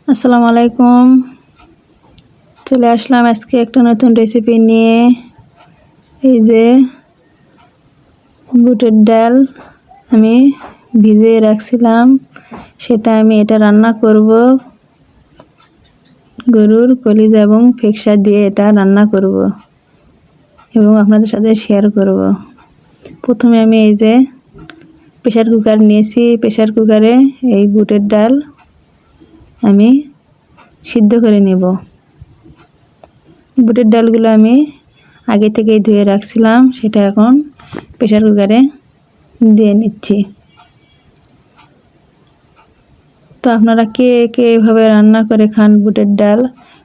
আসসালামু আলাইকুম। চলে আসলাম আজকে একটা নতুন রেসিপি নিয়ে। এই যে বুটের ডাল আমি ভিজিয়ে রাখছিলাম, সেটা আমি এটা রান্না করব। গরুর কলিজা এবং ফেকসা দিয়ে এটা রান্না করব এবং আপনাদের সাথে শেয়ার করব। প্রথমে আমি এই যে প্রেসার কুকার নিয়েছি। প্রেসার কুকারে এই বুটের ডাল আমি সিদ্ধ করে নেব। বুটের ডালগুলো আমি আগে থেকেই ধুয়ে রাখছিলাম, সেটা এখন প্রেসার কুকারে দিয়ে নিচ্ছি। তো আপনারা কে কে এভাবে রান্না করে খান বুটের ডাল?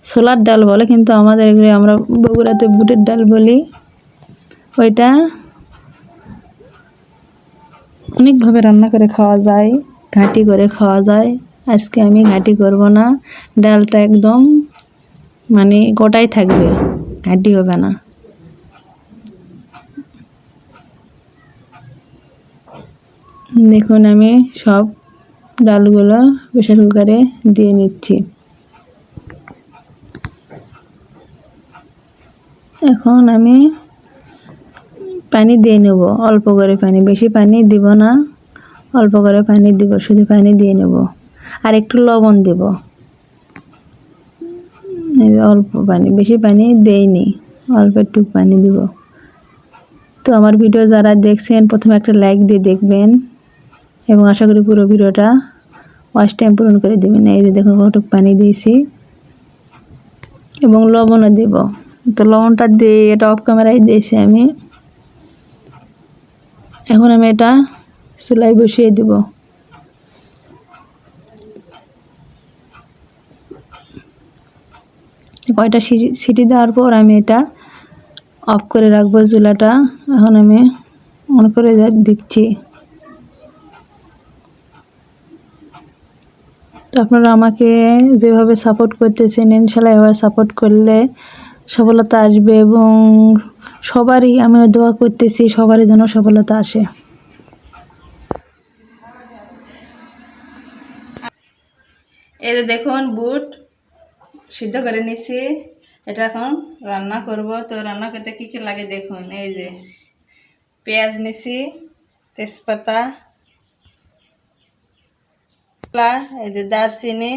ছোলার ডাল বলে, কিন্তু আমাদের এগুলো আমরা বগুড়াতে বুটের ডাল বলি। ওইটা অনেকভাবে রান্না করে খাওয়া যায়, ঘাঁটি করে খাওয়া যায়। আজকে আমি ঘাঁটি করব না, ডালটা একদম মানে গোটাই থাকবে, ঘাঁটি হবে না। দেখুন আমি সব ডালগুলো প্রেসার কুকারে দিয়ে নিচ্ছি। এখন আমি পানি দিয়ে নেব, অল্প করে পানি, বেশি পানি দিব না, অল্প করে পানি দিব, শুধু পানি দিয়ে নেব। আর একটু লবণ দেব, অল্প পানি, বেশি পানি দেইনি, অল্প একটু পানি দিব। তো আমার ভিডিও যারা দেখছেন প্রথমে একটা লাইক দিয়ে দেখবেন এবং আশা করি পুরো ভিডিওটা ওয়াচ টাইম পূরণ করে দেবেন। এই যে দেখুন কতটুকু পানি দিয়েছি এবং লবণও দিব। তো লবণটা দিয়ে এটা অফ ক্যামেরায় দিয়েছি আমি। এখন আমি এটা চুলায় বসিয়ে দেব। কয়টা সিটি দেওয়ার পর আমি এটা অফ করে রাখবো চুলাটা। এখন আমি অন করে দিচ্ছি। তো আপনারা আমাকে যেভাবে সাপোর্ট করতেছেন, ইনশাআল্লাহ এভাবে সাপোর্ট করলে সফলতা আসবে এবং সবারই আমি দোয়া করতেছি সবারই যেন সফলতা আসে। এই যে দেখুন বুট সিদ্ধ করে নিছি, এটা এখন রান্না করব। তো রান্না করতে কী কী লাগে দেখুন। এই যে পেঁয়াজ নিছি, তেজপাতা, এই যে দারচিনি,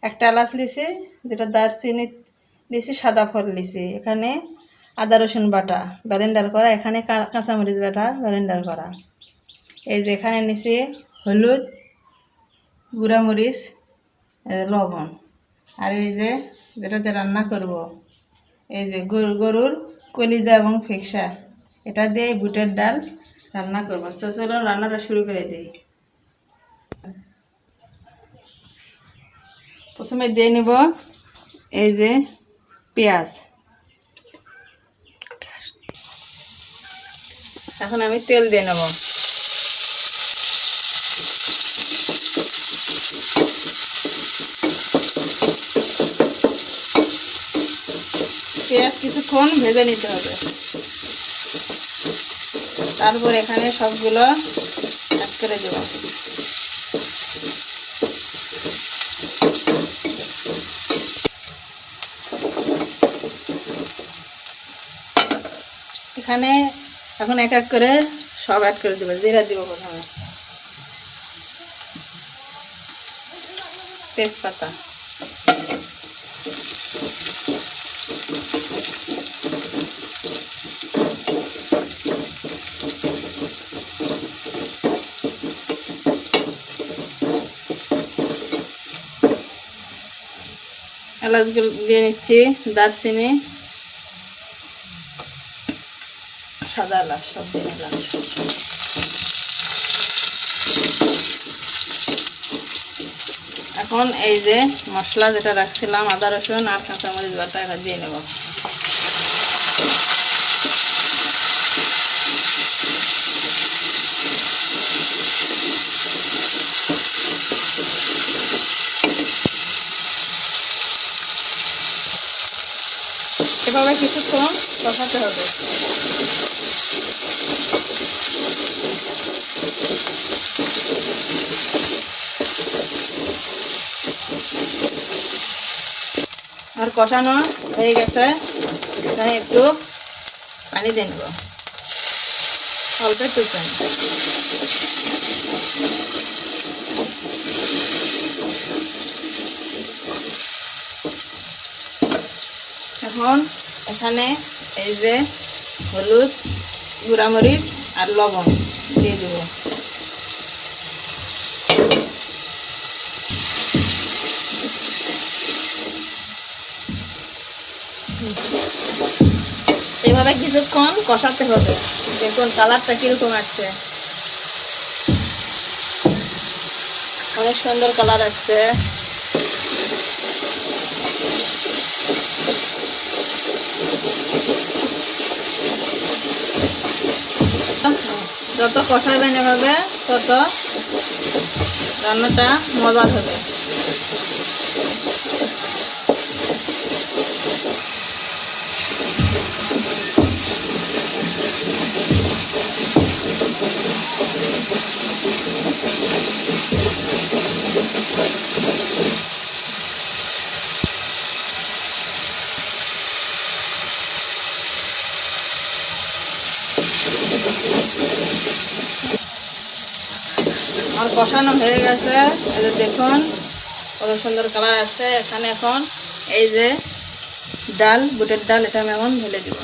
একটা এলাচ লিছি, যেটা দারচিনি লিছি, সাদা ফল লিছি, এখানে আদা রসুন বাটা ব্লেন্ডার করা, এখানে কাঁচামরিচ বাটা ব্লেন্ডার করা। এই যে এখানে নিছি হলুদ, গুঁড়ামরিচ, লবণ। আর এই যে যেটাতে রান্না করব, এই যে গরুর কলিজা এবং ফেকসা, এটা দিয়ে বুটের ডাল রান্না করব। তো চলো রান্নাটা শুরু করে দিই। প্রথমে দিয়ে নেব এই যে পেঁয়াজ। এখন আমি তেল দিয়ে নেব। পেঁয়াজ কিছুক্ষণ ভেজে নিতে হবে, তারপর এখানে সবগুলো অ্যাড করে দেব। এখানে এখন এক এক করে সব অ্যাড করে দেবো। জিরা দিব প্রথমে, তেজপাতা, এলাচগুলো দিয়ে নিচ্ছি, দারচিনি, সাদা এলাচ, সব দিয়ে নিলাম। এখন এই যে মশলা যেটা রাখছিলাম, আদা রসুন আর কাঁচামরিচ বাটা, এটা দিয়ে নেব। এভাবে কিছুক্ষণ কষাতে হবে। আর কষানো হয়ে গেছে, এখানে একটু পানি দিয়ে নেব, অল্প একটু পানি। এখন এখানে এই যে হলুদ, গুঁড়ামরিচ আর লবণ দিয়ে দেব। এইভাবে কিছুক্ষণ কষাতে হবে। দেখুন কালারটা কিরকম আসছে, অনেক সুন্দর কালার আসছে। যত কষাবেন এভাবে তত রান্নাটা মজার হবে। আমার কষানো হয়ে গেছে, এই যে দেখুন কত সুন্দর কালার আছে। এখানে এখন এই যে ডাল, বুটের ডাল, এটা আমি এখন ঢেলে দিব।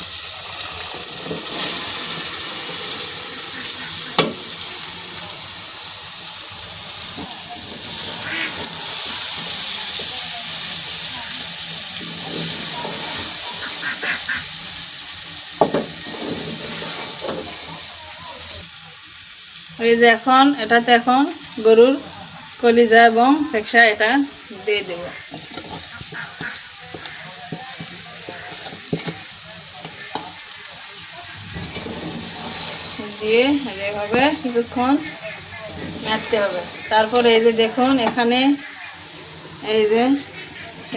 এই যে এখন এটাতে এখন গরুর কলিজা এবং ফেকসা এটা দিয়ে দেব। দিয়ে এভাবে কিছুক্ষণ নাড়তে হবে। তারপর এই যে দেখুন এখানে এই যে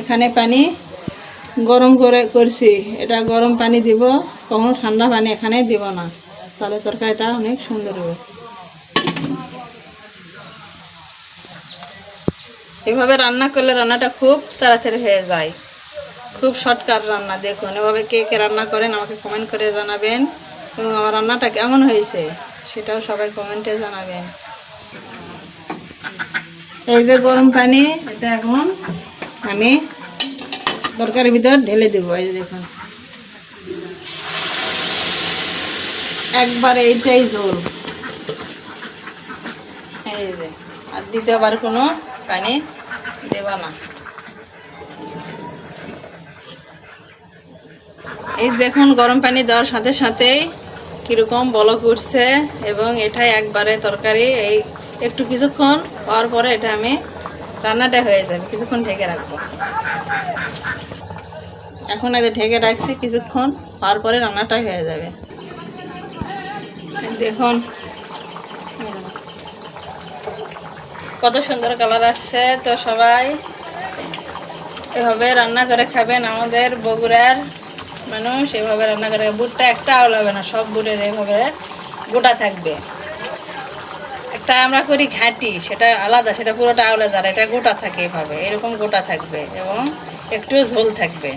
এখানে পানি গরম করছি, এটা গরম পানি দিব, কখনো ঠান্ডা পানি এখানে দিব না, তাহলে তরকারিটা অনেক সুন্দর হবে। এভাবে রান্না করলে রান্নাটা খুব তাড়াতাড়ি হয়ে যায়, খুব শর্টকাট রান্না। দেখুন এভাবে কে কে রান্না করেন আমাকে কমেন্ট করে জানাবেন, এবং আমার রান্নাটা কেমন হয়েছে সেটাও সবাই কমেন্টে জানাবেন। এই যে গরম পানি, এটা এখন আমি তরকারির ভিতর ঢেলে দেব। এই যে দেখুন একবারে এইটাই ঝোল, এই যে আর দ্বিতীয়বার কোনো পানি দেব না। এই দেখুন গরম পানি দেওয়ার সাথে সাথেই কীরকম বলক উঠছে, এবং এটাই একবারে তরকারি। এই একটু কিছুক্ষণ হওয়ার পরে এটা আমি রান্নাটা হয়ে যাবে, কিছুক্ষণ ঢেকে রাখবো। এখন এদের ঢেকে রাখছি, কিছুক্ষণ হওয়ার পরে রান্নাটা হয়ে যাবে। দেখুন কত সুন্দর কালার আসছে। তো সবাই এভাবে রান্না করে খাবেন, আমাদের বগুড়ার মানুষ এভাবে রান্না করে। বুটটা একটা আওলাবে না, সব বুটের এভাবে গোটা থাকবে। একটা আমরা করি ঘাঁটি, সেটা আলাদা, সেটা পুরোটা আওলা যারা, এটা গোটা থাকে এভাবে, এরকম গোটা থাকবে এবং একটু ঝোল থাকবে।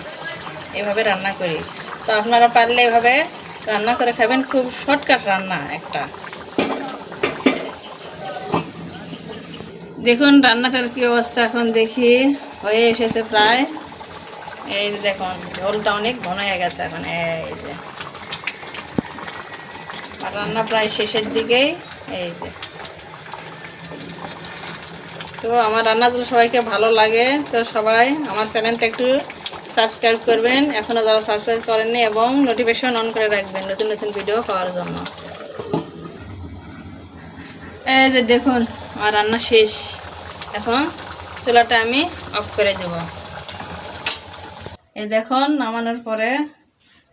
এভাবে রান্না করি। তো আপনারা পারলে এভাবে রান্না করে খাবেন, খুব শর্টকাট রান্না একটা। দেখুন রান্নাটার কি অবস্থা, এখন দেখি হয়ে এসেছে প্রায়। এই যে দেখুন ঝোলটা অনেক ঘন হয়ে গেছে এখন। এই যে আর রান্না প্রায় শেষের দিকেই। এই যে তো আমার রান্না যদি সবাইকে ভালো লাগে তো সবাই আমার চ্যানেলটা একটু সাবস্ক্রাইব করবেন, এখনও যারা সাবস্ক্রাইব করেননি, এবং নোটিফিকেশন অন করে রাখবেন নতুন নতুন ভিডিও পাওয়ার জন্য। এই যে দেখুন আমার রান্না শেষ, এখন চুলাটা আমি অফ করে দেব। এই দেখুন নামানোর পরে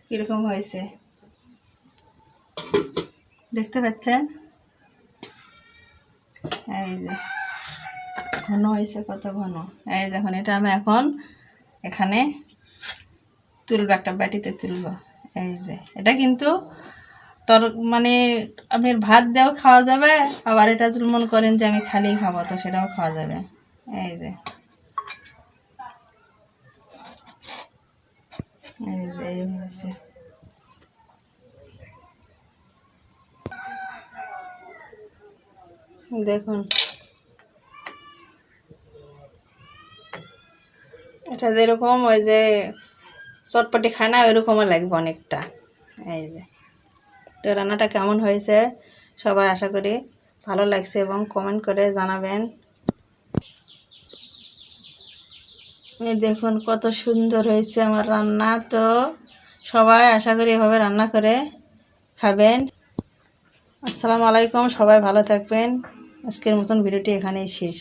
কীরকম হয়েছে দেখতে পাচ্ছেন। এই যে ঘন হয়েছে, কত ঘন। এই দেখুন এটা আমি এখন এখানে তুলবো, একটা বাটিতে তুলবো। এই যে এটা কিন্তু মানে আমি ভাত দিয়েও খাওয়া যাবে, আবার এটা যদি মনে করেন যে আমি খালি খাবো তো সেটাও খাওয়া যাবে। এই যে এইরকম হয়েছে। দেখুন এটা যেরকম ওই যে চটপটি খায় না ওইরকমও লাগবে অনেকটা। এই যে তো রান্নাটা কেমন হয়েছে সবাই আশা করি ভালো লাগছে এবং কমেন্ট করে জানাবেন। এই দেখুন কত সুন্দর হয়েছে আমার রান্না। তো সবাই আশা করি এভাবে রান্না করে খাবেন। আসসালামু আলাইকুম, সবাই ভালো থাকবেন। আজকের মতন ভিডিওটি এখানেই শেষ।